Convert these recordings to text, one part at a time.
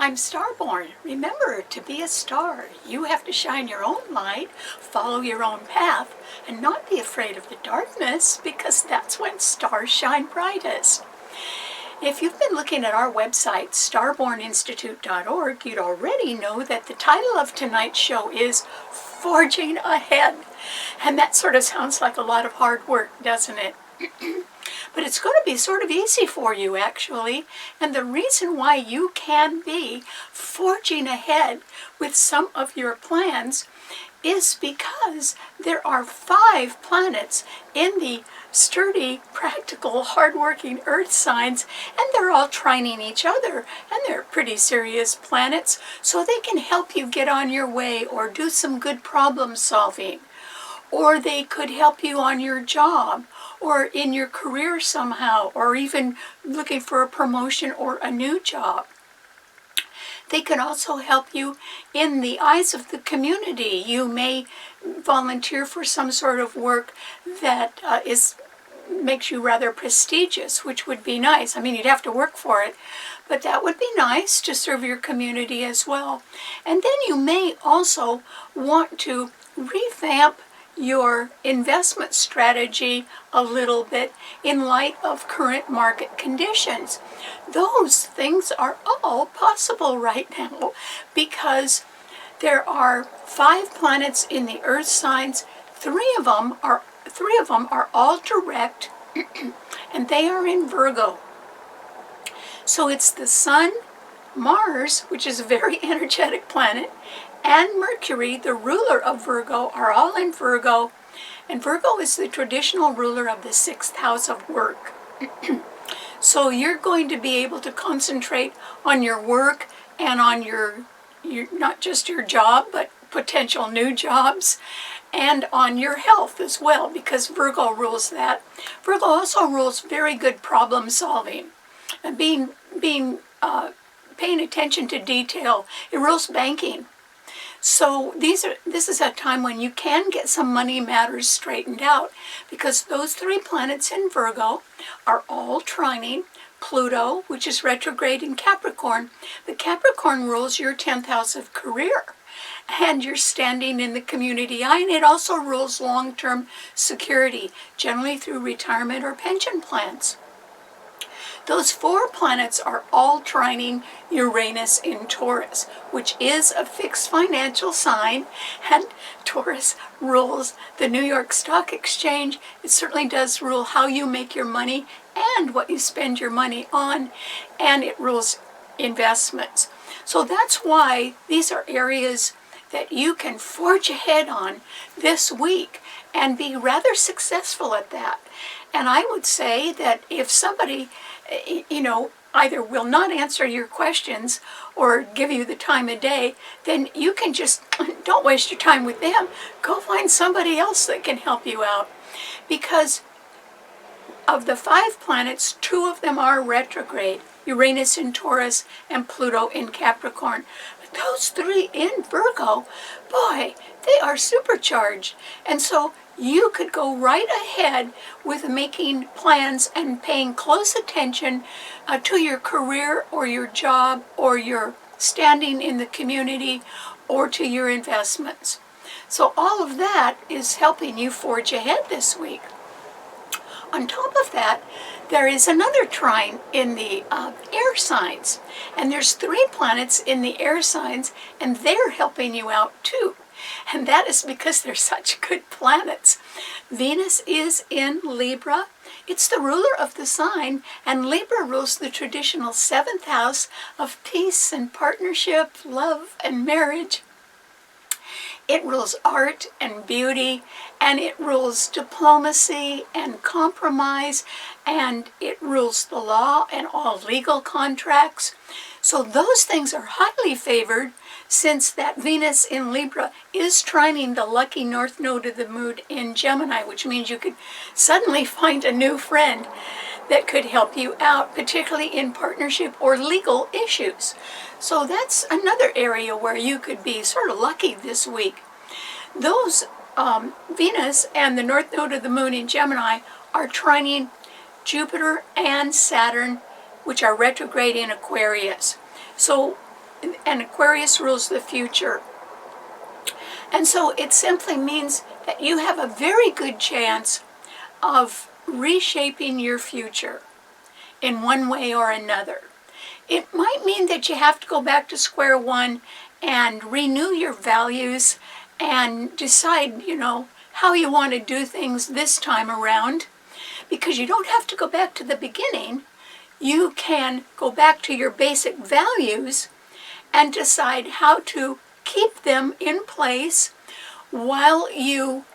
I'm Starborn. Remember, to be a star, you have to shine your own light, follow your own path, and not be afraid of the darkness, because that's when stars shine brightest. If you've been looking at our website, starborninstitute.org, you'd already know that the title of tonight's show is Forging Ahead. And that sort of sounds like a lot of hard work, doesn't it? But it's going to be sort of easy for you, actually. And the reason why you can be forging ahead with some of your plans is because there are 5 planets in the sturdy, practical, hardworking Earth signs, and they're all trining each other, and they're pretty serious planets, so they can help you get on your way or do some good problem solving. Or they could help you on your job, or in your career somehow, or even looking for a promotion or a new job. They can also help you in the eyes of the community. You may volunteer for some sort of work that makes you rather prestigious, which would be nice. I mean, you'd have to work for it, but that would be nice to serve your community as well. And then you may also want to revamp your investment strategy a little bit in light of current market conditions. Those things are all possible right now because there are 5 planets in the Earth signs. 3 of them are all direct, and they are in Virgo. So it's the Sun, Mars, which is a very energetic planet, and Mercury, the ruler of Virgo, are all in Virgo. And Virgo is the traditional ruler of the 6th house of work. So you're going to be able to concentrate on your work and on your not just your job, but potential new jobs, and on your health as well, because Virgo rules that. Virgo also rules very good problem solving and paying attention to detail. It rules banking. So this is a time when you can get some money matters straightened out, because those 3 planets in Virgo are all trining Pluto, which is retrograde in Capricorn. The Capricorn rules your 10th house of career and your standing in the community eye, and it also rules long-term security, generally through retirement or pension plans. Those 4 planets are all trining Uranus in Taurus, which is a fixed financial sign, and Taurus rules the New York Stock Exchange. It certainly does rule how you make your money and what you spend your money on, and it rules investments. So that's why these are areas that you can forge ahead on this week and be rather successful at that. And I would say that if somebody either will not answer your questions or give you the time of day, then you can just, don't waste your time with them. Go find somebody else that can help you out. Because of the 5 planets, 2 of them are retrograde, Uranus in Taurus and Pluto in Capricorn. But those 3 in Virgo, boy, they are supercharged. And so you could go right ahead with making plans and paying close attention to your career or your job or your standing in the community or to your investments. So all of that is helping you forge ahead this week. On top of that, there is another trine in the air signs. And there's 3 planets in the air signs, and they're helping you out too. And that is because they're such good planets. Venus is in Libra. It's the ruler of the sign, and Libra rules the traditional 7th house of peace and partnership, love and marriage. It rules art and beauty, and it rules diplomacy and compromise, and it rules the law and all legal contracts. So those things are highly favored, since that Venus in Libra is trining the lucky north node of the moon in Gemini, which means you could suddenly find a new friend that could help you out, particularly in partnership or legal issues. So that's another area where you could be sort of lucky this week. Those Venus and the north node of the moon in Gemini are trining Jupiter and Saturn, which are retrograde in Aquarius. So and Aquarius rules the future. And so it simply means that you have a very good chance of reshaping your future in one way or another. It might mean that you have to go back to square one and renew your values and decide, how you want to do things this time around, because you don't have to go back to the beginning. You can go back to your basic values and decide how to keep them in place while you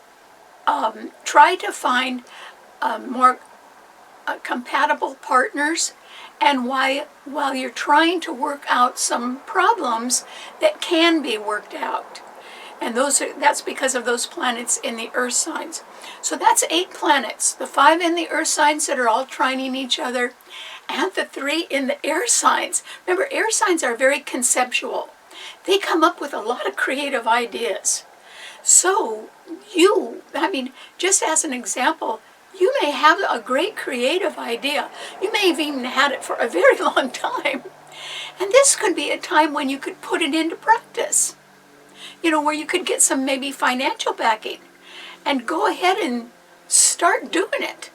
try to find more compatible partners, and while you're trying to work out some problems that can be worked out. And that's because of those planets in the earth signs. So that's 8 planets, the 5 in the earth signs that are all trining each other, and the 3 in the air signs. Remember, air signs are very conceptual. They come up with a lot of creative ideas. So just as an example, you may have a great creative idea. You may have even had it for a very long time. And this could be a time when you could put it into practice. Where you could get some maybe financial backing and go ahead and start doing it.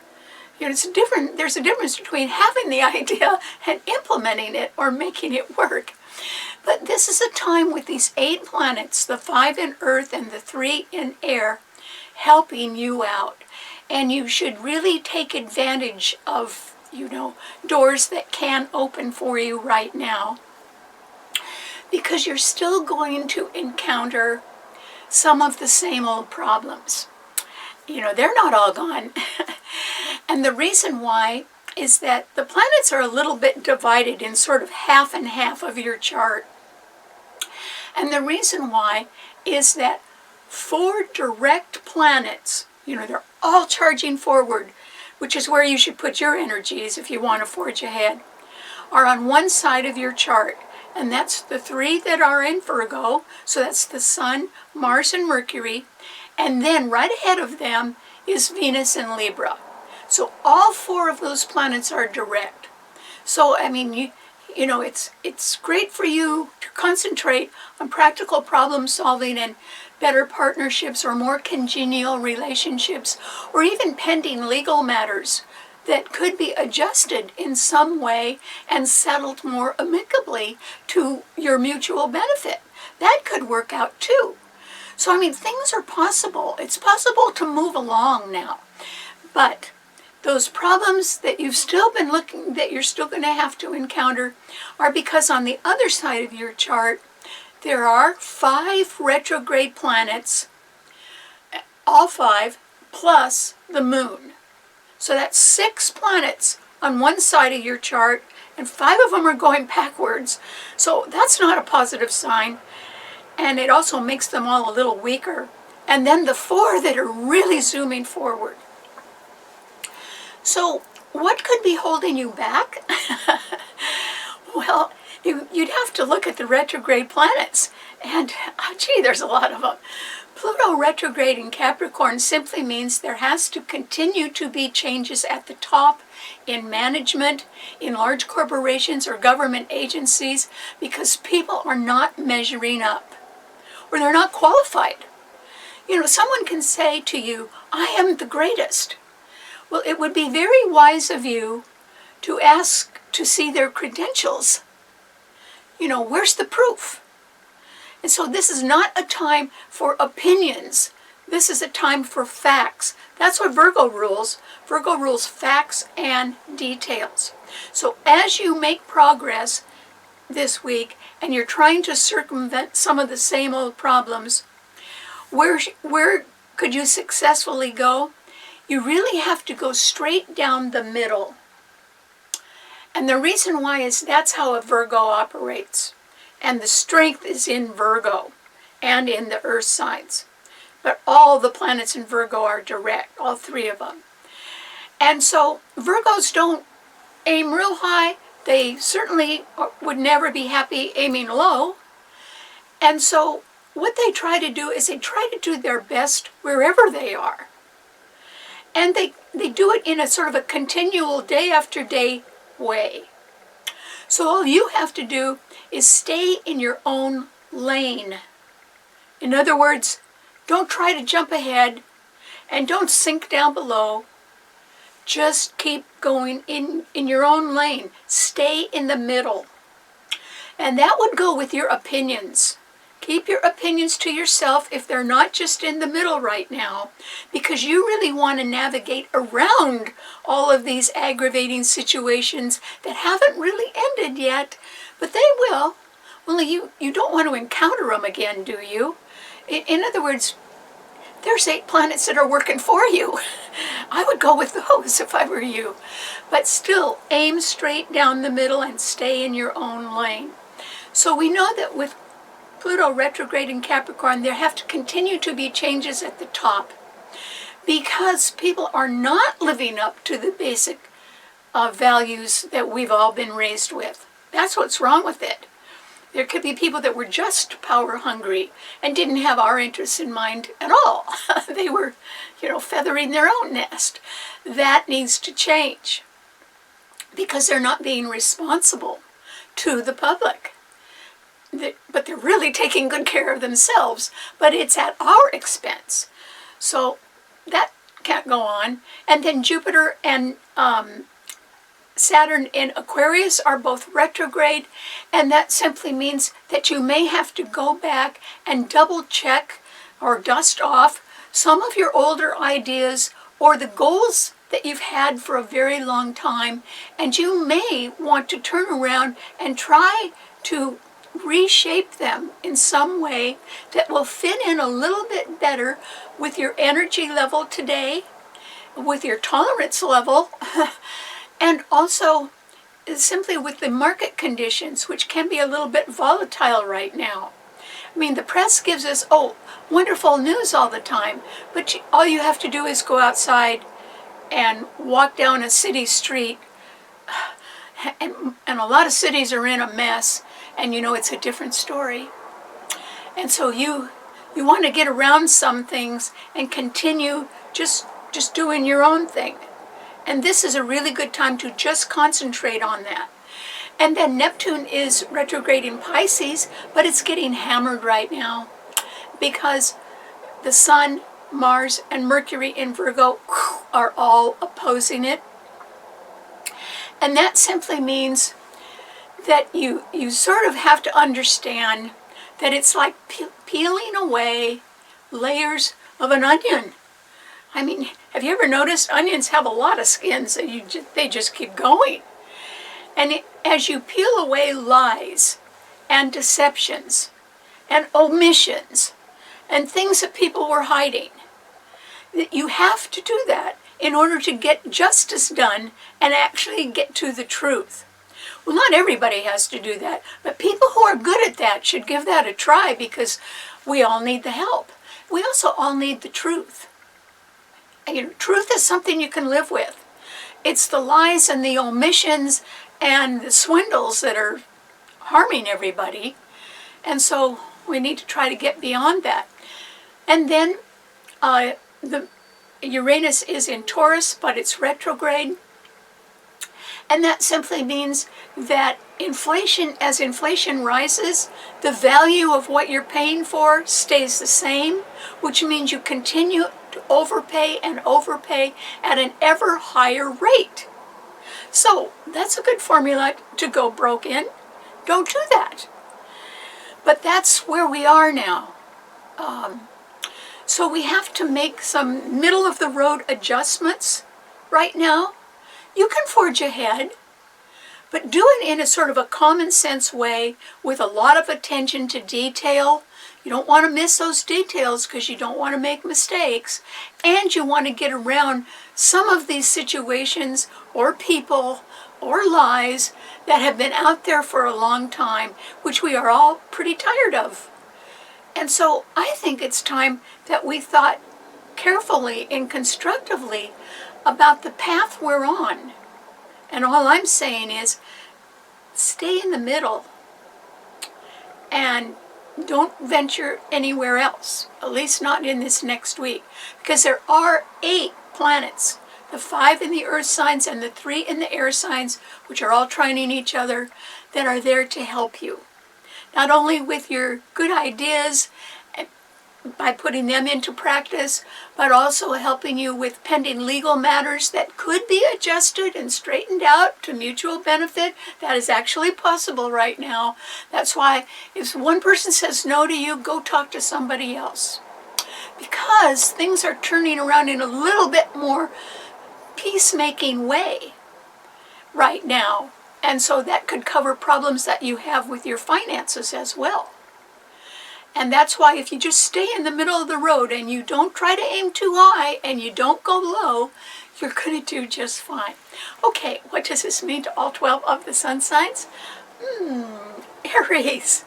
There's a difference between having the idea and implementing it or making it work. But this is a time with these 8 planets, the 5 in earth and the 3 in air, helping you out. And you should really take advantage of, doors that can open for you right now, because you're still going to encounter some of the same old problems. They're not all gone. And the reason why is that the planets are a little bit divided in sort of half and half of your chart. And the reason why is that 4 direct planets, they're all charging forward, which is where you should put your energies if you want to forge ahead, are on one side of your chart. And that's the 3 that are in Virgo. So that's the Sun, Mars, and Mercury. And then right ahead of them is Venus and Libra. So all 4 of those planets are direct. So, it's great for you to concentrate on practical problem solving and better partnerships or more congenial relationships, or even pending legal matters that could be adjusted in some way and settled more amicably to your mutual benefit. That could work out too. So, things are possible. It's possible to move along now. But those problems that you're still going to have to encounter are because on the other side of your chart, there are 5 retrograde planets, all 5, plus the moon. So that's 6 planets on one side of your chart, and 5 of them are going backwards. So that's not a positive sign. And it also makes them all a little weaker. And then the 4 that are really zooming forward. So what could be holding you back? Well, you'd have to look at the retrograde planets. And, there's a lot of them. Pluto retrograde in Capricorn simply means there has to continue to be changes at the top in management, in large corporations or government agencies, because people are not measuring up, or they're not qualified. Someone can say to you, I am the greatest. Well, it would be very wise of you to ask to see their credentials. Where's the proof? And so this is not a time for opinions. This is a time for facts. That's what Virgo rules. Virgo rules facts and details. So as you make progress this week and you're trying to circumvent some of the same old problems, where could you successfully go? You really have to go straight down the middle. And the reason why is that's how a Virgo operates. And the strength is in Virgo and in the earth signs. But all the planets in Virgo are direct, all 3 of them. And so Virgos don't aim real high. They certainly would never be happy aiming low. And so what they try to do is they try to do their best wherever they are. And they do it in a sort of a continual day after day way. So all you have to do is stay in your own lane. In other words, don't try to jump ahead and don't sink down below. Just keep going in your own lane. Stay in the middle. And that would go with your opinions. Keep your opinions to yourself if they're not just in the middle right now, because you really want to navigate around all of these aggravating situations that haven't really ended yet, but they will. Only you don't want to encounter them again, do you? In other words, there's 8 planets that are working for you. I would go with those if I were you. But still, aim straight down the middle and stay in your own lane. So we know that with Pluto retrograde in Capricorn, there have to continue to be changes at the top because people are not living up to the basic values that we've all been raised with. That's what's wrong with it. There could be people that were just power hungry and didn't have our interests in mind at all. They were, feathering their own nest. That needs to change because they're not being responsible to the public. But they're really taking good care of themselves, but it's at our expense. So that can't go on. And then Jupiter and Saturn in Aquarius are both retrograde, and that simply means that you may have to go back and double check or dust off some of your older ideas or the goals that you've had for a very long time, and you may want to turn around and try to reshape them in some way that will fit in a little bit better with your energy level today, with your tolerance level, and also simply with the market conditions, which can be a little bit volatile right now. I mean, the press gives us, wonderful news all the time, but all you have to do is go outside and walk down a city street, and a lot of cities are in a mess, and it's a different story. And so you want to get around some things and continue just doing your own thing. And this is a really good time to just concentrate on that. And then Neptune is retrograde in Pisces, but it's getting hammered right now because the Sun, Mars, and Mercury in Virgo are all opposing it. And that simply means that you sort of have to understand that it's like peeling away layers of an onion. I mean, have you ever noticed onions have a lot of skins and they just keep going? And as you peel away lies and deceptions and omissions and things that people were hiding, you have to do that in order to get justice done and actually get to the truth. Well, not everybody has to do that, but people who are good at that should give that a try because we all need the help. We also all need the truth. And, truth is something you can live with. It's the lies and the omissions and the swindles that are harming everybody. And so we need to try to get beyond that. And then the Uranus is in Taurus, but it's retrograde. And that simply means that as inflation rises, the value of what you're paying for stays the same, which means you continue to overpay and overpay at an ever higher rate. So that's a good formula to go broke in. Don't do that. But that's where we are now. So we have to make some middle-of-the-road adjustments right now. You can forge ahead, but do it in a sort of a common sense way with a lot of attention to detail. You don't want to miss those details because you don't want to make mistakes, and you want to get around some of these situations or people or lies that have been out there for a long time, which we are all pretty tired of. And so I think it's time that we thought carefully and constructively about the path we're on. And all I'm saying is stay in the middle and don't venture anywhere else, at least not in this next week, because there are 8 planets the 5 in the earth signs and the 3 in the air signs, which are all trining each other, that are there to help you. Not only with your good ideas by putting them into practice, but also helping you with pending legal matters that could be adjusted and straightened out to mutual benefit. That is actually possible right now. That's why if one person says no to you, go talk to somebody else. Because things are turning around in a little bit more peacemaking way right now. And so that could cover problems that you have with your finances as well. And that's why if you just stay in the middle of the road and you don't try to aim too high and you don't go low, you're going to do just fine. Okay, what does this mean to all 12 of the sun signs? Aries.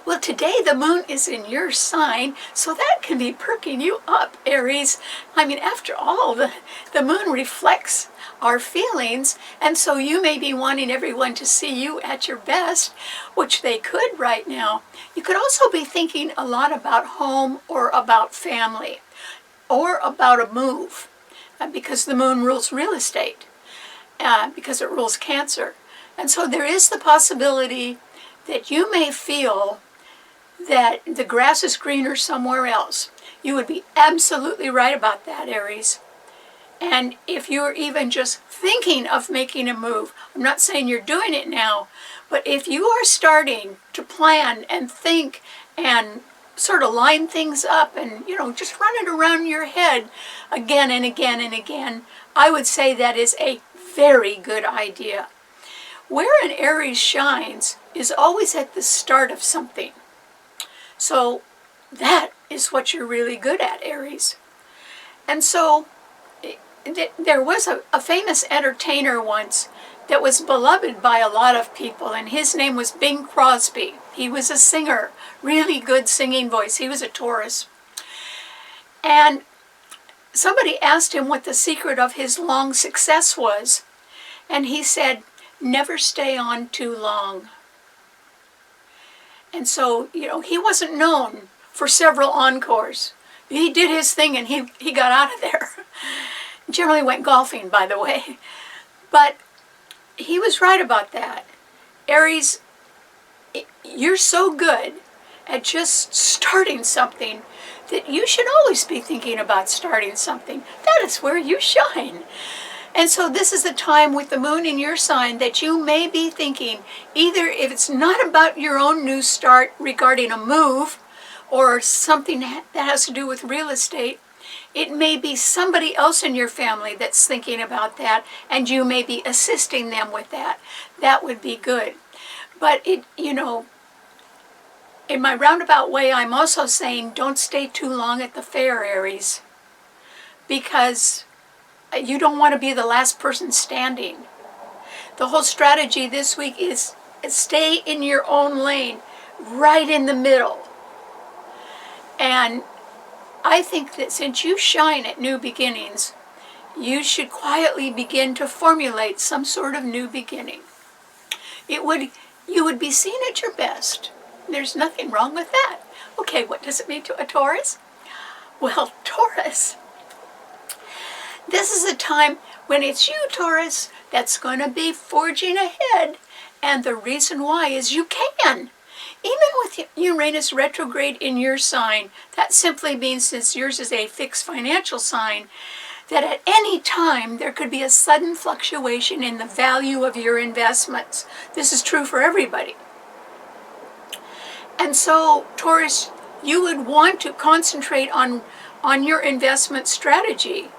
Well, today the moon is in your sign, so that can be perking you up, Aries. I mean, after all, the moon reflects our feelings, and so you may be wanting everyone to see you at your best, which they could right now. You could also be thinking a lot about home or about family or about a move, because the moon rules real estate, because it rules Cancer. And so there is the possibility that you may feel that the grass is greener somewhere else. You would be absolutely right about that, Aries. And if you're even just thinking of making a move, I'm not saying you're doing it now, but if you are starting to plan and think and sort of line things up and, just run it around your head again and again and again, I would say that is a very good idea. Where an Aries shines is always at the start of something. So that is what you're really good at, Aries. And so there was a famous entertainer once that was beloved by a lot of people, and his name was Bing Crosby. He was a singer, really good singing voice. He was a Taurus. And somebody asked him what the secret of his long success was, and he said, never stay on too long. And so, he wasn't known for several encores. He did his thing and he got out of there. Generally went golfing, by the way. But he was right about that. Aries, you're so good at just starting something that you should always be thinking about starting something. That is where you shine. And so this is the time with the moon in your sign that you may be thinking, either if it's not about your own new start regarding a move or something that has to do with real estate, it may be somebody else in your family that's thinking about that, and you may be assisting them with that. That would be good. But in my roundabout way, I'm also saying don't stay too long at the fair, Aries, because you don't want to be the last person standing. The whole strategy this week is stay in your own lane, right in the middle. And I think that since you shine at new beginnings, you should quietly begin to formulate some sort of new beginning. You would be seen at your best. There's nothing wrong with that. Okay, what does it mean to a Taurus? Well, Taurus, this is a time when it's you, Taurus, that's going to be forging ahead. And the reason why is you can. Even with Uranus retrograde in your sign, that simply means, since yours is a fixed financial sign, that at any time there could be a sudden fluctuation in the value of your investments. This is true for everybody. And so, Taurus, you would want to concentrate on your investment strategy.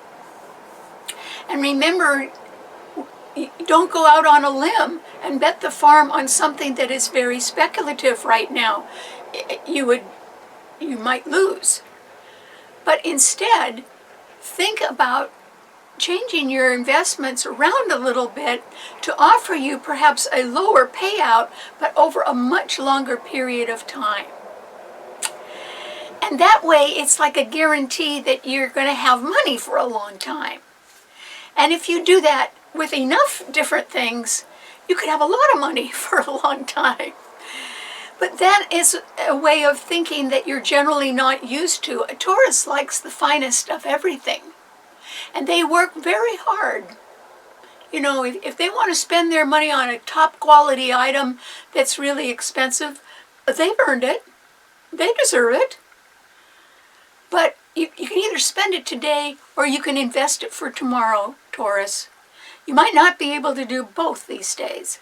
And remember, don't go out on a limb and bet the farm on something that is very speculative right now. You might lose. But instead, think about changing your investments around a little bit to offer you perhaps a lower payout, but over a much longer period of time. And that way, it's like a guarantee that you're going to have money for a long time. And if you do that with enough different things, you could have a lot of money for a long time. But that is a way of thinking that you're generally not used to. A Taurus likes the finest of everything. And they work very hard. You know, if they want to spend their money on a top quality item that's really expensive, they've earned it. They deserve it. But you can either spend it today or you can invest it for tomorrow, Taurus. You might not be able to do both these days.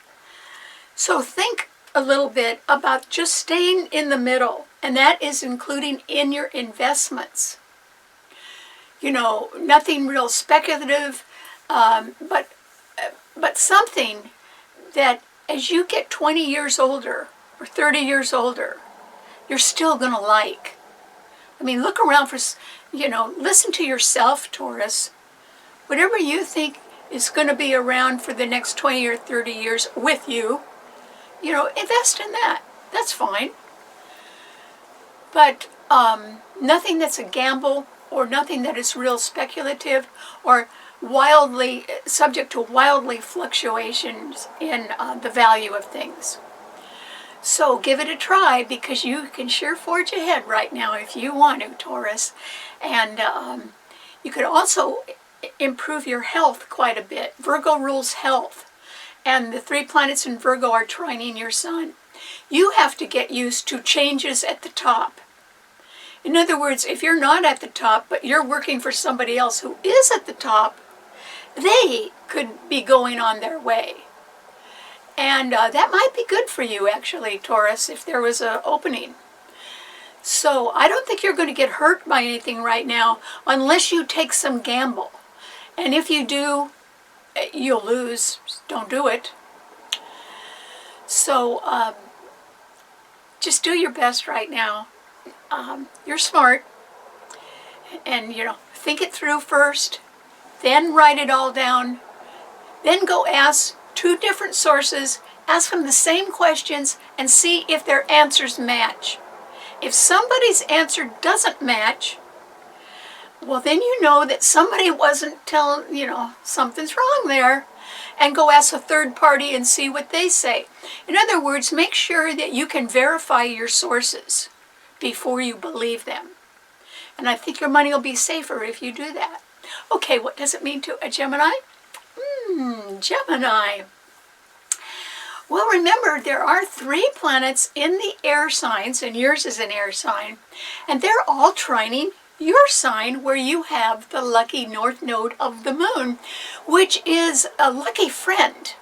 So think a little bit about just staying in the middle, and that is including in your investments. You know, nothing real speculative, but something that as you get 20 years older or 30 years older, you're still going to like. I mean, look around for, you know, listen to yourself, Taurus. Whatever you think is going to be around for the next 20 or 30 years with you, you know, invest in that. That's fine. But nothing that's a gamble or nothing that is real speculative or wildly subject to wildly fluctuations in the value of things. So give it a try, because you can sure forge ahead right now if you want to, Taurus. And you could also improve your health quite a bit. Virgo rules health, and the 3 planets in Virgo are trining your sun. You have to get used to changes at the top. In other words, if you're not at the top, but you're working for somebody else who is at the top, they could be going on their way. And that might be good for you, actually, Taurus, if there was an opening. So I don't think you're going to get hurt by anything right now unless you take some gamble. And if you do, you'll lose. Don't do it. So just do your best right now. You're smart. And, you know, think it through first. Then write it all down. Then go ask 2 different sources, ask them the same questions, and see if their answers match. If somebody's answer doesn't match, well, then you know that somebody wasn't telling, you know, something's wrong there. And go ask a third party and see what they say. In other words, make sure that you can verify your sources before you believe them. And I think your money will be safer if you do that. Okay, what does it mean to a Gemini? Gemini. Well, remember, there are 3 planets in the air signs, and yours is an air sign, and they're all trining your sign where you have the lucky north node of the moon, which is a lucky friend.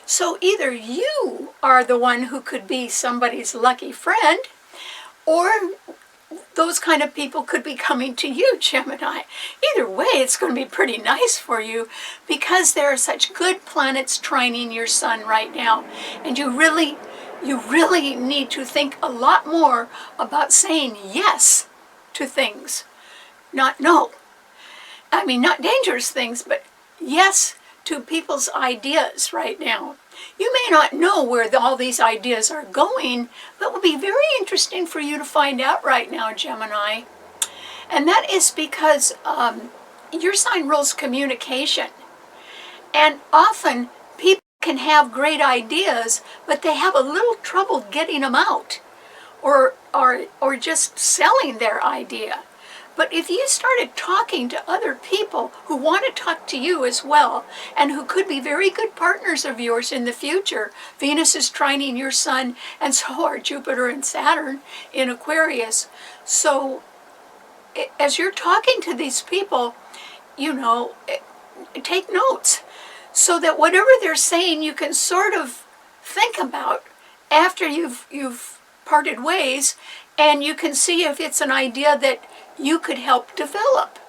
So either you are the one who could be somebody's lucky friend, or those kind of people could be coming to you, Gemini. Either way, it's going to be pretty nice for you, because there are such good planets trining your sun right now. And you really need to think a lot more about saying yes to things, not no. I mean, not dangerous things, but yes to people's ideas right now. You may not know where all these ideas are going, but it will be very interesting for you to find out right now, Gemini. And that is because your sign rules communication. And often people can have great ideas, but they have a little trouble getting them out or just selling their idea. But if you started talking to other people who want to talk to you as well, and who could be very good partners of yours in the future, Venus is trining your sun, and so are Jupiter and Saturn in Aquarius. So as you're talking to these people, you know, take notes so that whatever they're saying you can sort of think about after you've parted ways, and you can see if it's an idea that you could help develop.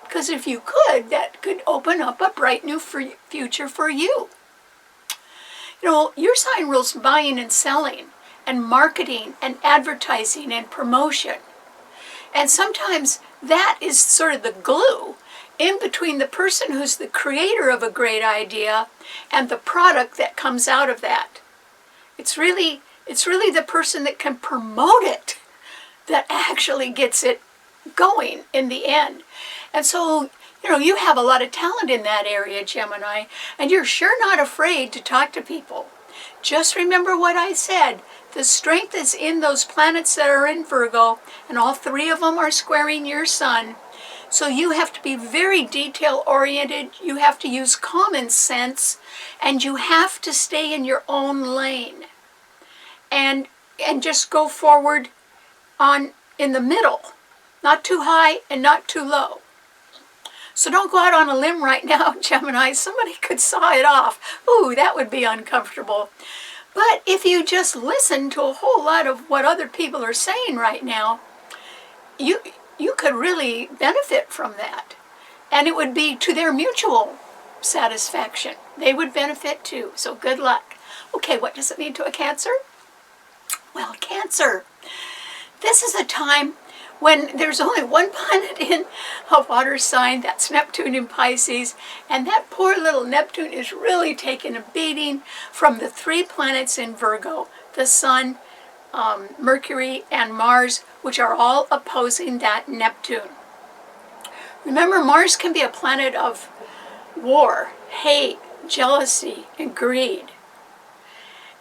Because if you could, that could open up a bright new future for you. You know, your sign rules buying and selling, and marketing and advertising and promotion. And sometimes that is sort of the glue in between the person who's the creator of a great idea and the product that comes out of that. It's really the person that can promote it that actually gets it going in the end. And so, you know, you have a lot of talent in that area, Gemini, and you're sure not afraid to talk to people. Just remember what I said. The strength is in those planets that are in Virgo, and all 3 of them are squaring your sun. So you have to be very detail-oriented, you have to use common sense, and you have to stay in your own lane. And just go forward in the middle, not too high and not too low. So don't go out on a limb right now, Gemini. Somebody could saw it off. Ooh, that would be uncomfortable. But if you just listen to a whole lot of what other people are saying right now, you could really benefit from that. And it would be to their mutual satisfaction. They would benefit too. So good luck. Okay, what does it mean to a Cancer? Well, Cancer, this is a time when there's only one planet in a water sign, that's Neptune in Pisces, and that poor little Neptune is really taking a beating from the 3 planets in Virgo, the Sun, Mercury, and Mars, which are all opposing that Neptune. Remember, Mars can be a planet of war, hate, jealousy, and greed.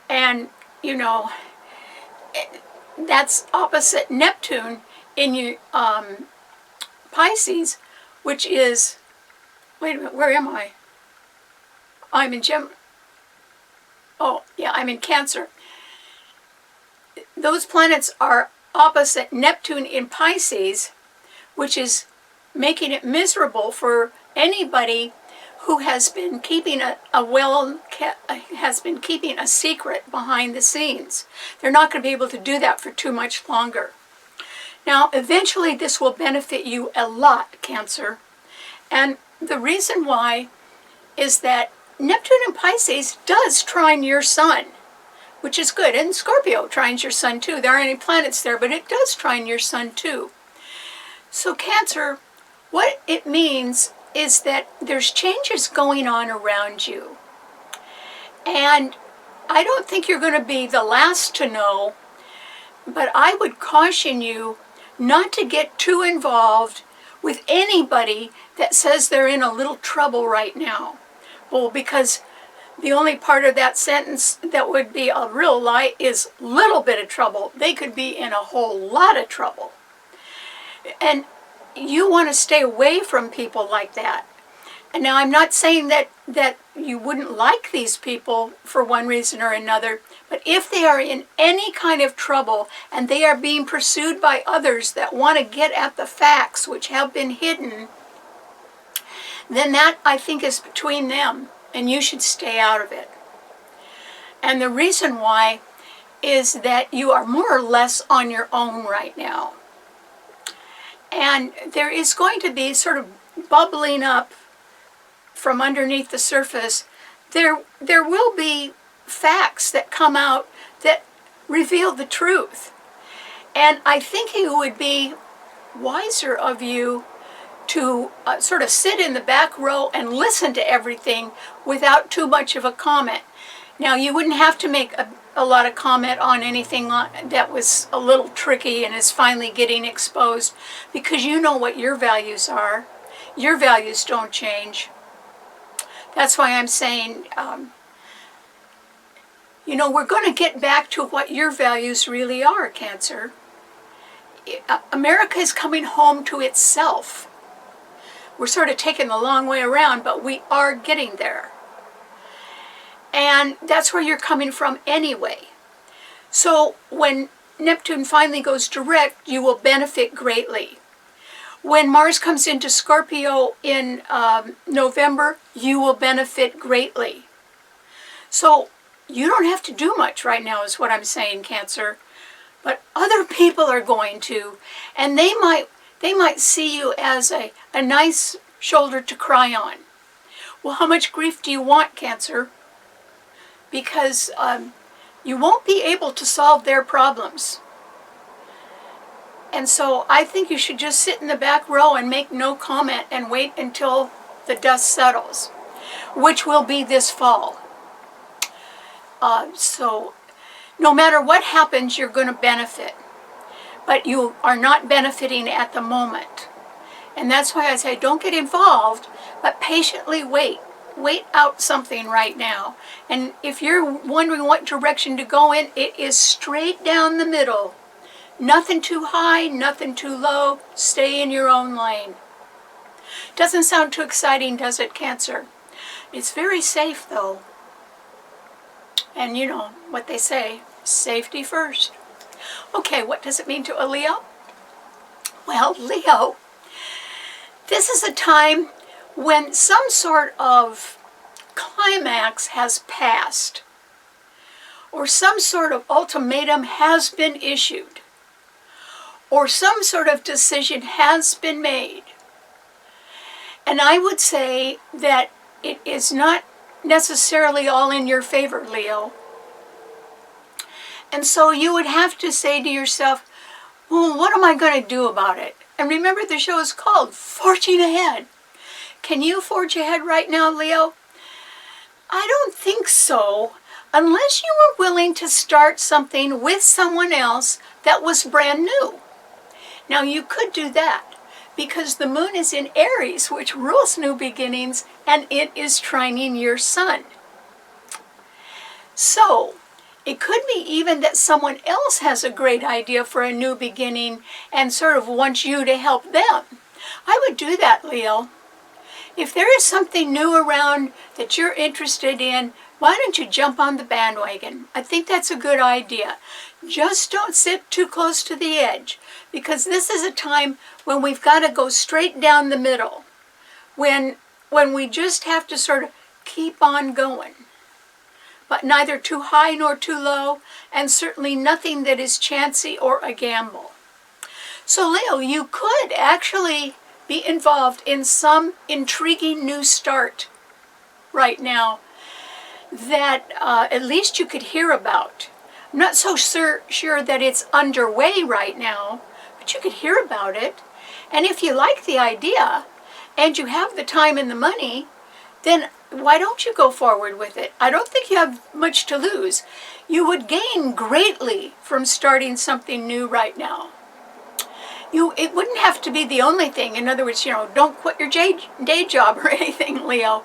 And, you know, that's opposite Neptune in your Pisces, which is, wait a minute, where am I? I'm in oh yeah, I'm in Cancer. Those planets are opposite Neptune in Pisces, which is making it miserable for anybody who has been keeping has been keeping a secret behind the scenes. They're not going to be able to do that for too much longer. Now, eventually this will benefit you a lot, Cancer. And the reason why is that Neptune in Pisces does trine your Sun, which is good. And Scorpio trines your Sun too. There aren't any planets there, but it does trine your Sun too. So Cancer, what it means is that there's changes going on around you. And I don't think you're going to be the last to know, but I would caution you not to get too involved with anybody that says they're in a little trouble right now. Well, because the only part of that sentence that would be a real lie is little bit of trouble. They could be in a whole lot of trouble. And you want to stay away from people like that. And now I'm not saying that you wouldn't like these people for one reason or another, but if they are in any kind of trouble and they are being pursued by others that want to get at the facts which have been hidden, then that, I think, is between them, and you should stay out of it. And the reason why is that you are more or less on your own right now. And there is going to be sort of bubbling up from underneath the surface. There will be facts that come out that reveal the truth. And I think it would be wiser of you to sort of sit in the back row and listen to everything without too much of a comment. Now, you wouldn't have to make a lot of comment on anything that was a little tricky and is finally getting exposed, because you know what your values are. Your values don't change. That's why I'm saying, you know, we're going to get back to what your values really are, Cancer. America is coming home to itself. We're sort of taking the long way around, but we are getting there. And that's where you're coming from anyway. So when Neptune finally goes direct, you will benefit greatly. When Mars comes into Scorpio in November, you will benefit greatly. So you don't have to do much right now, is what I'm saying, Cancer. But other people are going to, and they might see you as a nice shoulder to cry on. Well, how much grief do you want, Cancer? Because you won't be able to solve their problems. And so I think you should just sit in the back row and make no comment and wait until the dust settles, which will be this fall. So no matter what happens, you're going to benefit. But you are not benefiting at the moment. And that's why I say don't get involved, but patiently wait. Wait out something right now. And if you're wondering what direction to go in, it is straight down the middle. Nothing too high, nothing too low. Stay in your own lane. Doesn't sound too exciting, does it, Cancer? It's very safe, though. And you know what they say, safety first. Okay, what does it mean to a Leo? Well, Leo, this is a time when some sort of climax has passed, or some sort of ultimatum has been issued, or some sort of decision has been made. And I would say that it is not necessarily all in your favor, Leo. And so you would have to say to yourself, well, what am I going to do about it? And remember, the show is called Forging Ahead. Can you forge ahead right now, Leo? I don't think so, unless you were willing to start something with someone else that was brand new. Now, you could do that, because the moon is in Aries, which rules new beginnings, and it is trining your sun. So, it could be even that someone else has a great idea for a new beginning and sort of wants you to help them. I would do that, Leo. If there is something new around that you're interested in, why don't you jump on the bandwagon? I think that's a good idea. Just don't sit too close to the edge, because this is a time when we've got to go straight down the middle, when we just have to sort of keep on going, but neither too high nor too low, and certainly nothing that is chancy or a gamble. So Leo, you could actually be involved in some intriguing new start right now that at least you could hear about. I'm not so sure that it's underway right now, but you could hear about it. And if you like the idea and you have the time and the money, then why don't you go forward with it? I don't think you have much to lose. You would gain greatly from starting something new right now. It wouldn't have to be the only thing. In other words, don't quit your day job or anything, Leo.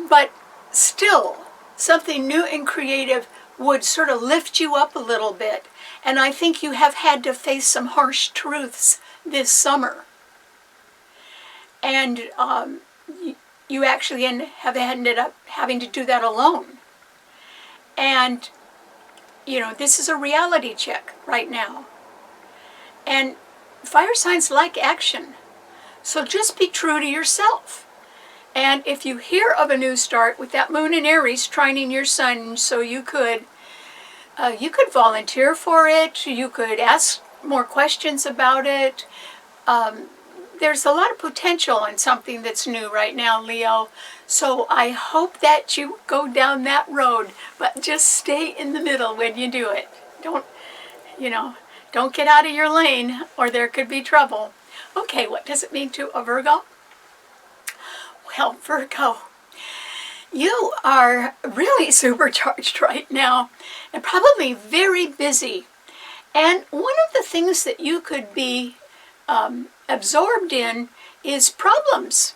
But still, something new and creative would sort of lift you up a little bit. And I think you have had to face some harsh truths this summer. And you actually have ended up having to do that alone. And, this is a reality check right now. And fire signs like action. So just be true to yourself. And if you hear of a new start with that moon in Aries trining your sun, so you could volunteer for it, you could ask more questions about it. There's a lot of potential in something that's new right now, Leo. So I hope that you go down that road, but just stay in the middle when you do it. Don't get out of your lane, or there could be trouble. Okay, what does it mean to a Virgo? Well, Virgo, you are really supercharged right now and probably very busy. And one of the things that you could be absorbed in is problems.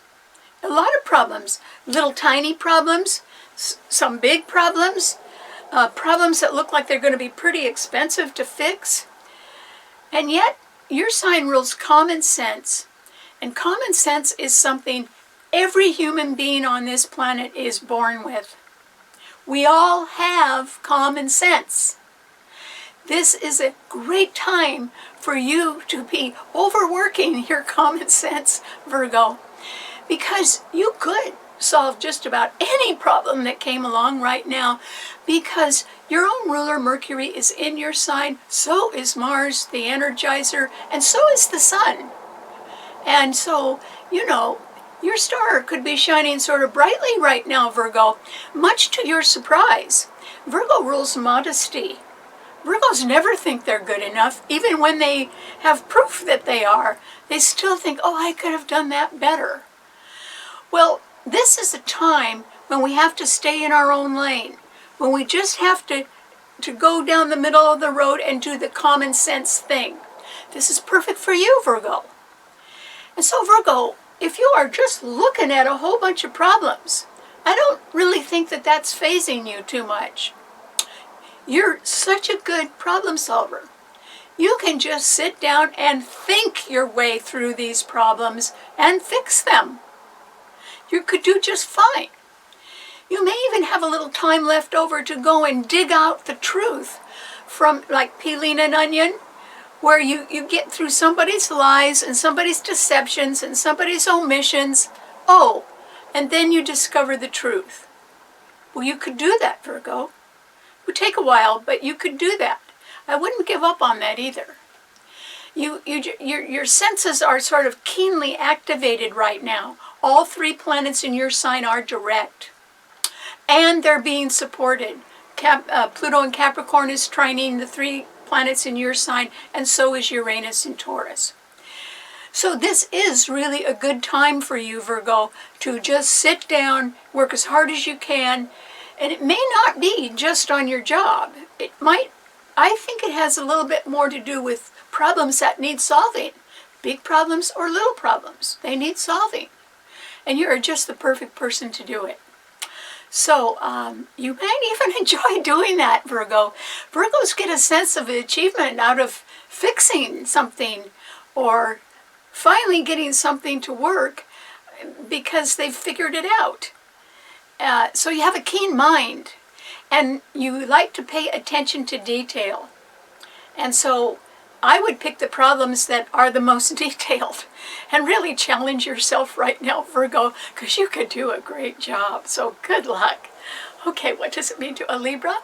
A lot of problems. Little tiny problems, some big problems, problems that look like they're going to be pretty expensive to fix. And yet, your sign rules common sense. And common sense is something every human being on this planet is born with. We all have common sense. This is a great time for you to be overworking your common sense, Virgo, because you could solve just about any problem that came along right now, because your own ruler, Mercury, is in your sign, so is Mars, the energizer, and so is the sun. And so, your star could be shining sort of brightly right now, Virgo, much to your surprise. Virgo rules modesty. Virgos never think they're good enough. Even when they have proof that they are, they still think, oh, I could have done that better. Well, this is a time when we have to stay in our own lane, when we just have to go down the middle of the road and do the common sense thing. This is perfect for you, Virgo. And so, Virgo, if you are just looking at a whole bunch of problems, I don't really think that that's fazing you too much. You're such a good problem solver. You can just sit down and think your way through these problems and fix them. You could do just fine. You may even have a little time left over to go and dig out the truth from, like peeling an onion, where you get through somebody's lies and somebody's deceptions and somebody's omissions. Oh, and then you discover the truth. Well, you could do that, Virgo. It would take a while, but you could do that. I wouldn't give up on that either. Your senses are sort of keenly activated right now. All 3 planets in your sign are direct. And they're being supported. Pluto in Capricorn is trining the 3 planets in your sign, and so is Uranus in Taurus. So this is really a good time for you, Virgo, to just sit down, work as hard as you can, and it may not be just on your job. It might, I think it has a little bit more to do with problems that need solving. Big problems or little problems, they need solving. And you're just the perfect person to do it. So you might even enjoy doing that, Virgo. Virgos get a sense of achievement out of fixing something or finally getting something to work because they've figured it out. So you have a keen mind and you like to pay attention to detail. And so I would pick the problems that are the most detailed and really challenge yourself right now, Virgo, because you could do a great job. So good luck. Okay, what does it mean to a Libra?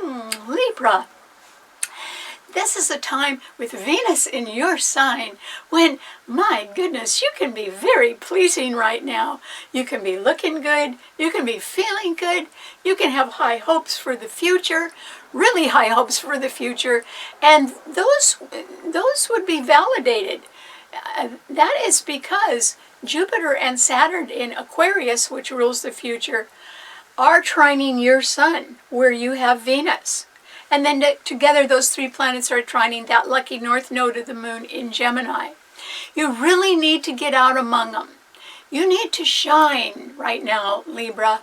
Libra. This is a time with Venus in your sign when, my goodness, you can be very pleasing right now. You can be looking good. You can be feeling good. You can have high hopes for the future, really high hopes for the future, and those would be validated. That is because Jupiter and Saturn in Aquarius, which rules the future, are trining your sun, where you have Venus. And then together those 3 planets are trining that lucky north node of the moon in Gemini. You really need to get out among them. You need to shine right now, Libra.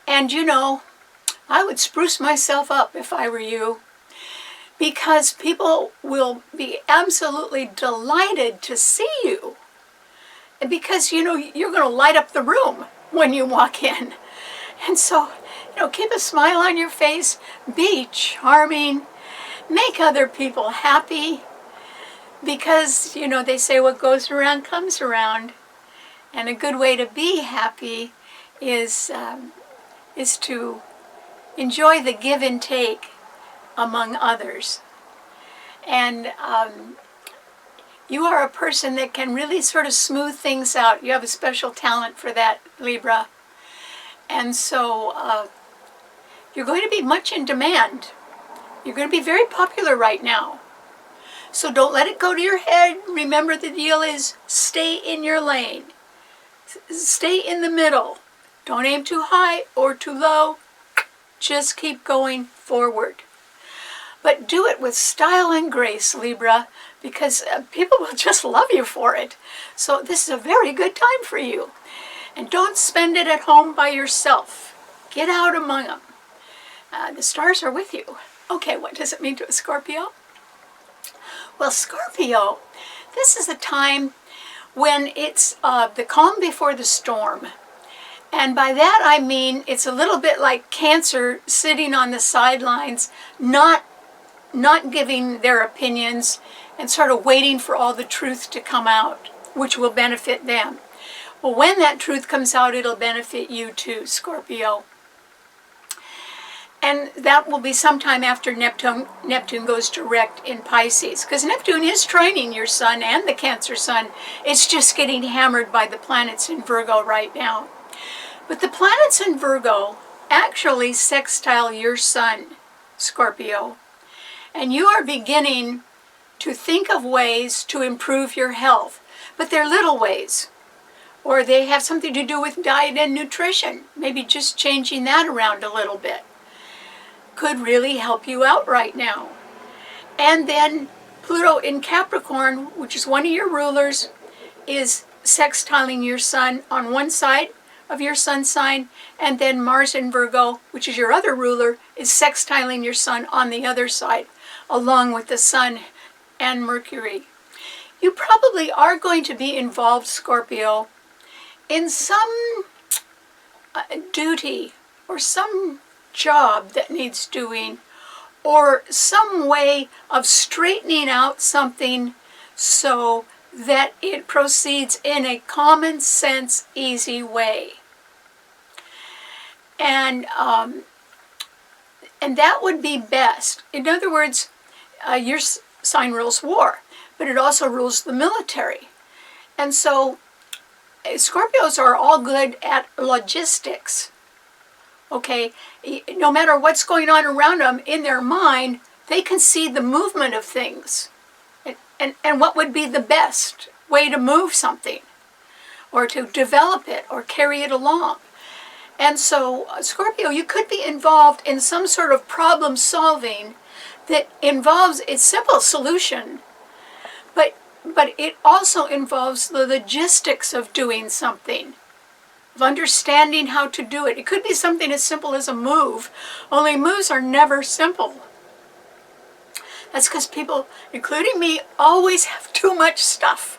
And you know, I would spruce myself up if I were you, because people will be absolutely delighted to see you. And because, you know, you're going to light up the room when you walk in. And so, you know, keep a smile on your face, be charming, make other people happy, because, you know, they say what goes around comes around. And a good way to be happy is to enjoy the give and take among others. And you are a person that can really sort of smooth things out. You have a special talent for that, Libra. And so you're going to be much in demand. You're going to be very popular right now. So don't let it go to your head. Remember, the deal is stay in your lane. Stay in the middle. Don't aim too high or too low. Just keep going forward. But do it with style and grace, Libra, because people will just love you for it. So this is a very good time for you. And don't spend it at home by yourself. Get out among them. The stars are with you. Okay, what does it mean to a Scorpio? Well, Scorpio, this is a time when it's the calm before the storm. And by that I mean it's a little bit like Cancer sitting on the sidelines, not giving their opinions and sort of waiting for all the truth to come out, which will benefit them. Well, when that truth comes out, it'll benefit you too, Scorpio. And that will be sometime after Neptune goes direct in Pisces, because Neptune is trining your sun and the Cancer sun. It's just getting hammered by the planets in Virgo right now. But the planets in Virgo actually sextile your sun, Scorpio. And you are beginning to think of ways to improve your health. But they're little ways. Or they have something to do with diet and nutrition. Maybe just changing that around a little bit could really help you out right now. And then Pluto in Capricorn, which is one of your rulers, is sextiling your sun on one side of your sun sign, and then Mars in Virgo, which is your other ruler, is sextiling your sun on the other side, along with the sun and Mercury. You probably are going to be involved, Scorpio, in some duty or some job that needs doing, or some way of straightening out something so that it proceeds in a common sense, easy way. And that would be best. In other words, your sign rules war, but it also rules the military. And so Scorpios are all good at logistics. Okay, no matter what's going on around them, in their mind, they can see the movement of things and what would be the best way to move something or to develop it or carry it along. And so, Scorpio, you could be involved in some sort of problem solving that involves a simple solution, but it also involves the logistics of doing something, of understanding how to do it. It could be something as simple as a move, only moves are never simple. That's because people, including me, always have too much stuff.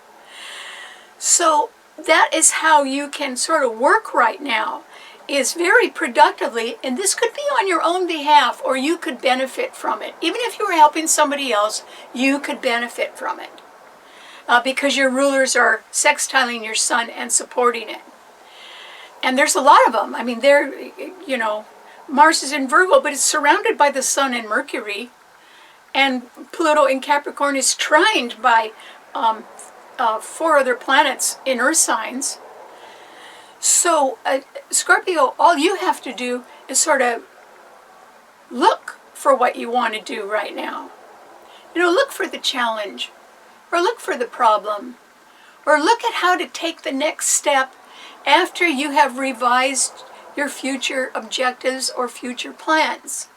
So that is how you can sort of work right now, is very productively, and this could be on your own behalf, or you could benefit from it. Even if you were helping somebody else, you could benefit from it. Because your rulers are sextiling your sun and supporting it. And there's a lot of them. I mean, Mars is in Virgo, but it's surrounded by the Sun and Mercury. And Pluto in Capricorn is trined by 4 other planets in Earth signs. So, Scorpio, all you have to do is sort of look for what you want to do right now. Look for the challenge, or look for the problem, or look at how to take the next step after you have revised your future objectives or future plans.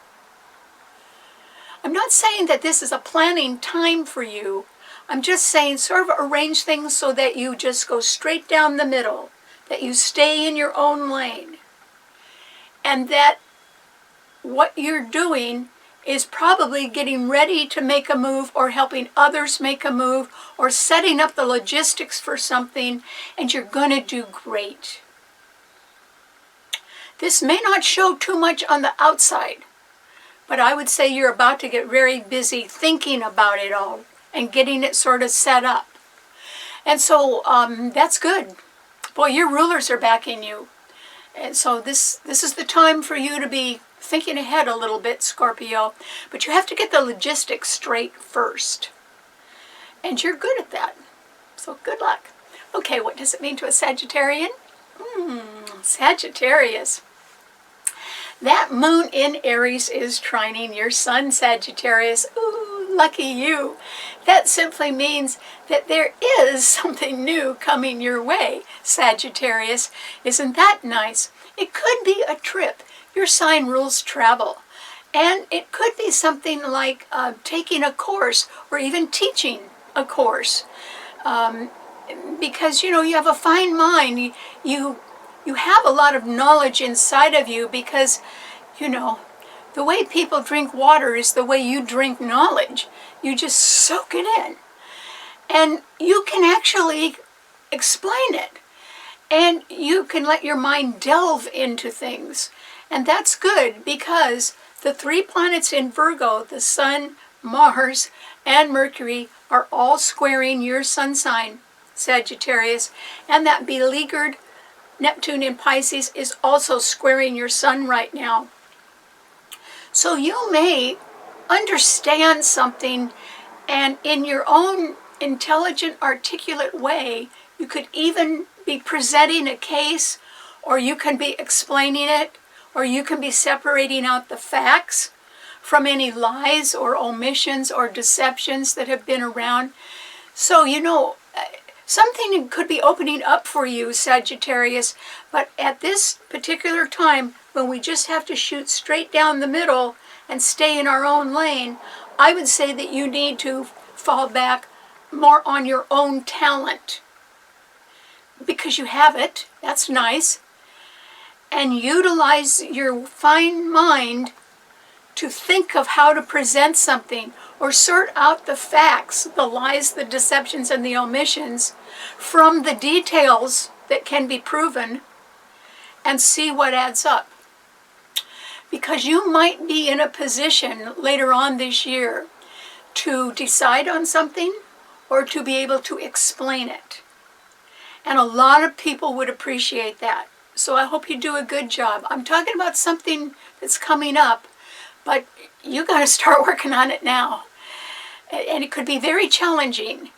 I'm not saying that this is a planning time for you. I'm just saying sort of arrange things so that you just go straight down the middle, that you stay in your own lane, and that what you're doing is probably getting ready to make a move or helping others make a move or setting up the logistics for something, and you're going to do great. This may not show too much on the outside, but I would say you're about to get very busy thinking about it all and getting it sort of set up. And so that's good. Boy, your rulers are backing you. And so this is the time for you to be thinking ahead a little bit, Scorpio. But you have to get the logistics straight first. And you're good at that. So good luck. Okay, what does it mean to a Sagittarian? Sagittarius. That moon in Aries is trining your sun, Sagittarius. Ooh, lucky you. That simply means that there is something new coming your way, Sagittarius. Isn't that nice? It could be a trip. Your sign rules travel. And it could be something like taking a course or even teaching a course. Because, you have a fine mind. You have a lot of knowledge inside of you because, the way people drink water is the way you drink knowledge. You just soak it in. And you can actually explain it. And you can let your mind delve into things. And that's good because the 3 planets in Virgo, the Sun, Mars, and Mercury, are all squaring your sun sign, Sagittarius. And that beleaguered Neptune in Pisces is also squaring your sun right now. So you may understand something, and in your own intelligent, articulate way, you could even be presenting a case, or you can be explaining it, or you can be separating out the facts from any lies or omissions or deceptions that have been around. So, something could be opening up for you, Sagittarius, but at this particular time, when we just have to shoot straight down the middle and stay in our own lane, I would say that you need to fall back more on your own talent. Because you have it, that's nice, and utilize your fine mind to think of how to present something or sort out the facts, the lies, the deceptions, and the omissions from the details that can be proven and see what adds up. Because you might be in a position later on this year to decide on something or to be able to explain it. And a lot of people would appreciate that. So I hope you do a good job. I'm talking about something that's coming up, but you got to start working on it now. And it could be very challenging,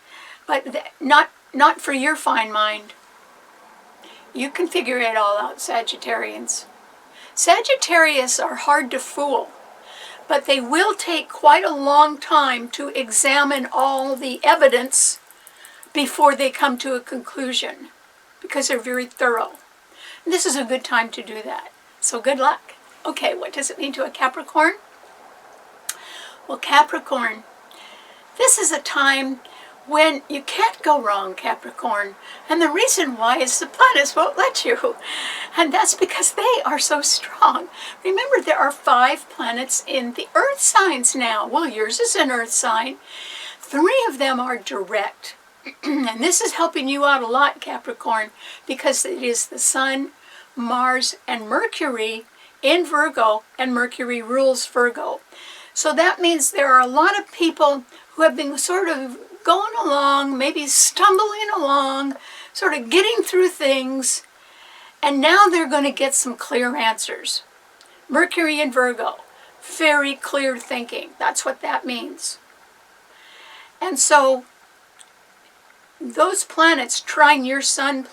but not for your fine mind. You can figure it all out, Sagittarians. Sagittarius are hard to fool, but they will take quite a long time to examine all the evidence before they come to a conclusion, because they're very thorough. And this is a good time to do that. So good luck. Okay, what does it mean to a Capricorn? Well, Capricorn, this is a time when you can't go wrong, Capricorn. And the reason why is the planets won't let you. And that's because they are so strong. Remember, there are 5 planets in the Earth signs now. Well, yours is an Earth sign. 3 of them are direct. And this is helping you out a lot, Capricorn, because it is the Sun, Mars, and Mercury in Virgo, and Mercury rules Virgo. So that means there are a lot of people who have been sort of going along, maybe stumbling along, sort of getting through things, and now they're going to get some clear answers. Mercury in Virgo, very clear thinking. That's what that means. And so those planets trine your Sun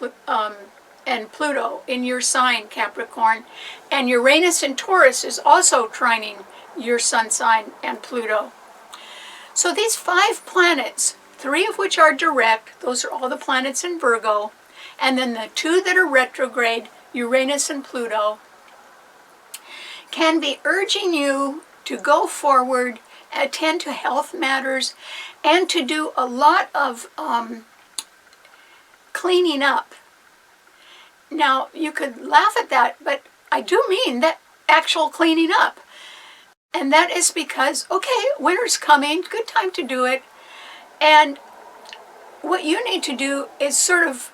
and Pluto in your sign, Capricorn, and Uranus and Taurus is also trining your Sun sign and Pluto. So these 5 planets, 3 of which are direct, those are all the planets in Virgo, and then the 2 that are retrograde, Uranus and Pluto, can be urging you to go forward, attend to health matters, and to do a lot of cleaning up. Now, you could laugh at that, but I do mean that actual cleaning up. And that is because, okay, winter's coming, good time to do it. And what you need to do is sort of,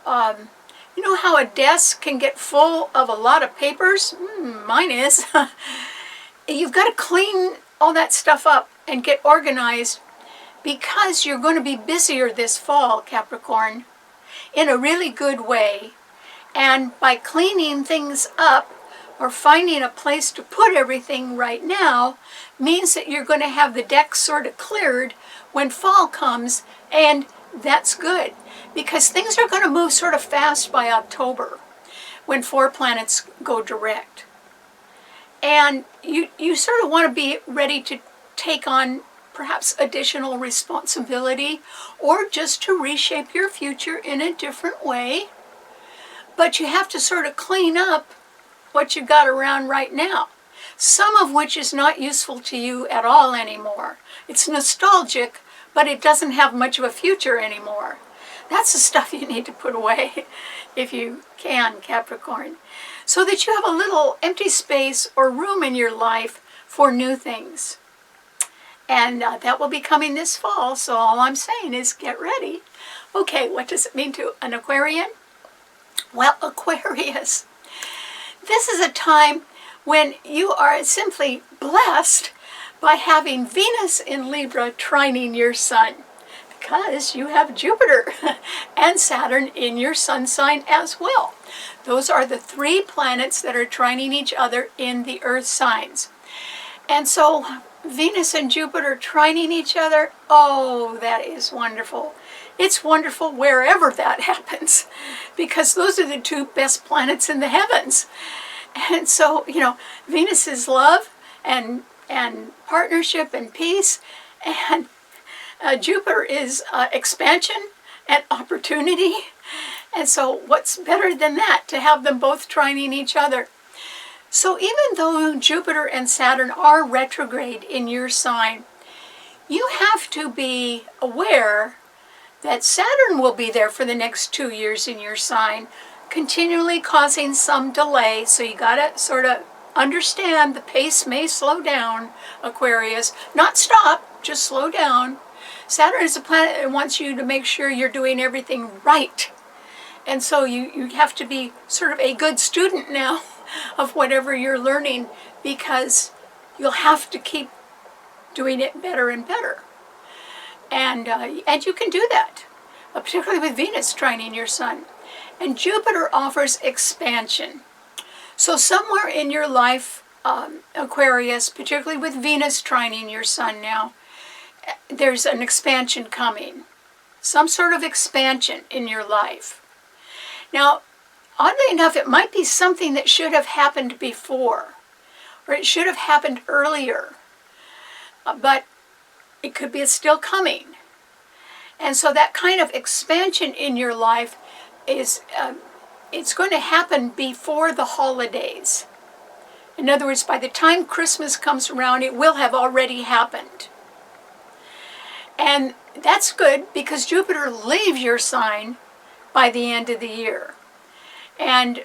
you know how a desk can get full of a lot of papers? Mine is. You've got to clean all that stuff up and get organized, because you're going to be busier this fall, Capricorn, in a really good way. And by cleaning things up or finding a place to put everything right now means that you're going to have the deck sort of cleared when fall comes, and that's good, because things are going to move sort of fast by October when 4 planets go direct. And you sort of want to be ready to take on perhaps additional responsibility, or just to reshape your future in a different way. But you have to sort of clean up what you got around right now, some of which is not useful to you at all anymore. It's nostalgic, but it doesn't have much of a future anymore. That's the stuff you need to put away if you can, Capricorn, so that you have a little empty space or room in your life for new things. And that will be coming this fall, so all I'm saying is get ready. Okay, what does it mean to an Aquarian? Well, Aquarius, this is a time when you are simply blessed by having Venus in Libra trining your Sun, because you have Jupiter and Saturn in your Sun sign as well. Those are the 3 planets that are trining each other in the Earth signs. And so Venus and Jupiter trining each other, oh, that is wonderful. It's wonderful wherever that happens, because those are the 2 best planets in the heavens. And so, you know, Venus is love and partnership and peace, and Jupiter is expansion and opportunity. And so what's better than that, to have them both trining each other? So even though Jupiter and Saturn are retrograde in your sign, you have to be aware that Saturn will be there for the next 2 years in your sign, continually causing some delay. So you got to sort of understand the pace may slow down, Aquarius. Not stop, just slow down. Saturn is a planet that wants you to make sure you're doing everything right. And so you have to be sort of a good student now of whatever you're learning, because you'll have to keep doing it better and better. And you can do that, particularly with Venus trining your sun. And Jupiter offers expansion. So somewhere in your life, Aquarius, particularly with Venus trining your sun now, there's an expansion coming. Some sort of expansion in your life. Now, oddly enough, it might be something that should have happened before, or it should have happened earlier, but it could be still coming. And so that kind of expansion in your life is, it's going to happen before the holidays. In other words, by the time Christmas comes around, it will have already happened. And that's good, because Jupiter leaves your sign by the end of the year. And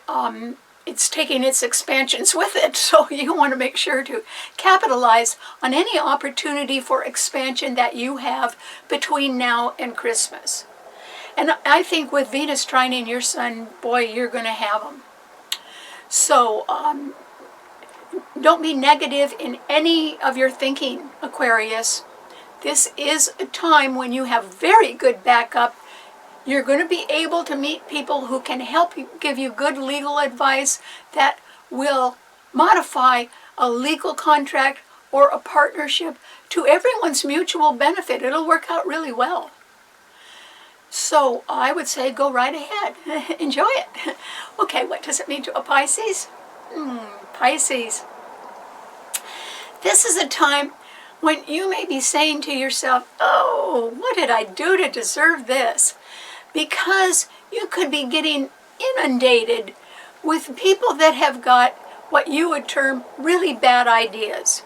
it's taking its expansions with it, so you want to make sure to capitalize on any opportunity for expansion that you have between now and Christmas. And I think with Venus trining your sun, boy, you're going to have them. So don't be negative in any of your thinking, Aquarius. This is a time when you have very good backup. You're going to be able to meet people who can help you, give you good legal advice that will modify a legal contract or a partnership to everyone's mutual benefit. It'll work out really well. So I would say go right ahead. Enjoy it. Okay, what does it mean to a Pisces? Pisces. This is a time when you may be saying to yourself, oh, what did I do to deserve this? Because you could be getting inundated with people that have got what you would term really bad ideas.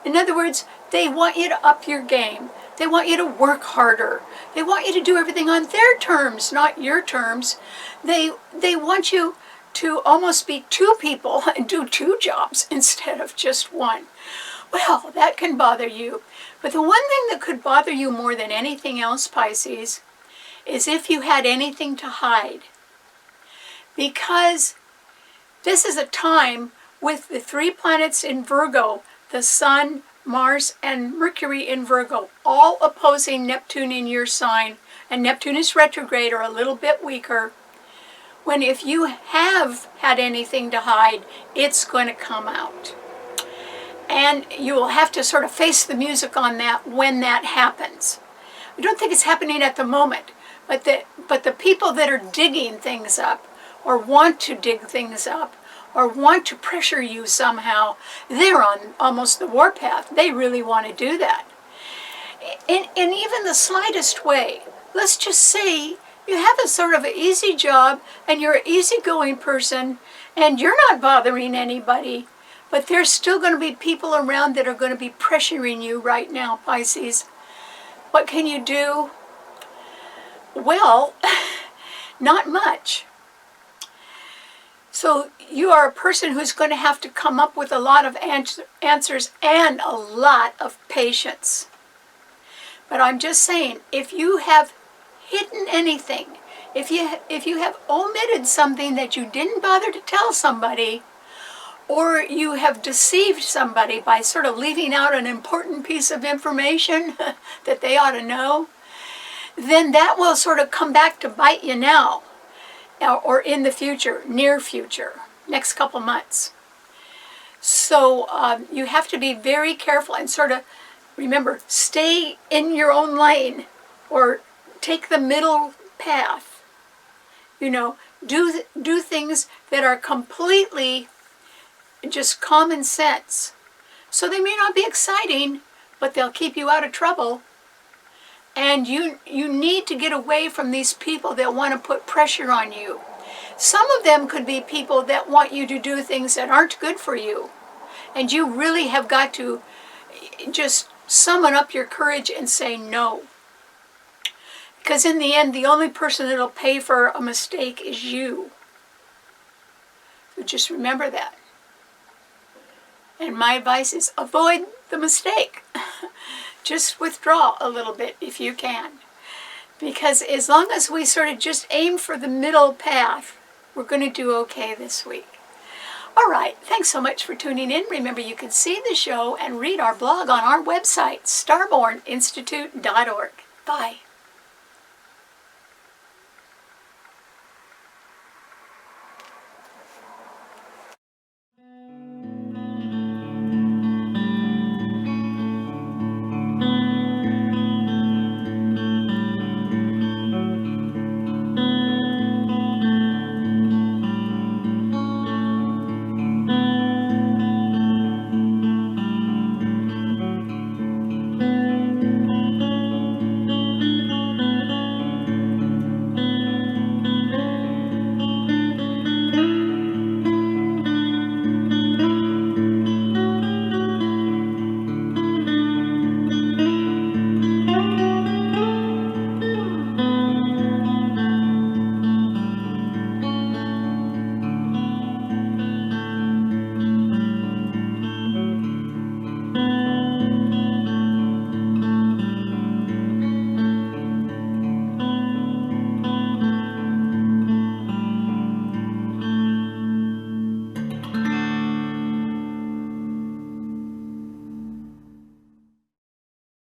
In other words, they want you to up your game. They want you to work harder. They want you to do everything on their terms, not your terms. They want you to almost be two people and do two jobs instead of just one. Well, that can bother you. But the one thing that could bother you more than anything else, Pisces, is if you had anything to hide. Because this is a time with the 3 planets in Virgo, the Sun, Mars, and Mercury in Virgo, all opposing Neptune in your sign, and Neptune is retrograde or a little bit weaker. When if you have had anything to hide, it's going to come out. And you will have to sort of face the music on that when that happens. I don't think it's happening at the moment. But the people that are digging things up, or want to dig things up, or want to pressure you somehow, they're on almost the warpath. They really want to do that. In even the slightest way, let's just say you have a sort of an easy job, and you're an easygoing person, and you're not bothering anybody, but there's still going to be people around that are going to be pressuring you right now, Pisces. What can you do? Well, not much. So you are a person who's going to have to come up with a lot of answers and a lot of patience. But I'm just saying, if you have hidden anything, if you have omitted something that you didn't bother to tell somebody, or you have deceived somebody by sort of leaving out an important piece of information that they ought to know, then that will sort of come back to bite you now, or in the future, near future, next couple months. So you have to be very careful and sort of, remember, stay in your own lane, or take the middle path. You know, do things that are completely just common sense. So they may not be exciting, but they'll keep you out of trouble. And you need to get away from these people that want to put pressure on you. Some of them could be people that want you to do things that aren't good for you. And you really have got to just summon up your courage and say no. Because in the end, the only person that'll pay for a mistake is you. So just remember that. And my advice is avoid the mistake. Just withdraw a little bit if you can. Because as long as we sort of just aim for the middle path, we're going to do okay this week. All right, thanks so much for tuning in. Remember, you can see the show and read our blog on our website, starborninstitute.org. Bye.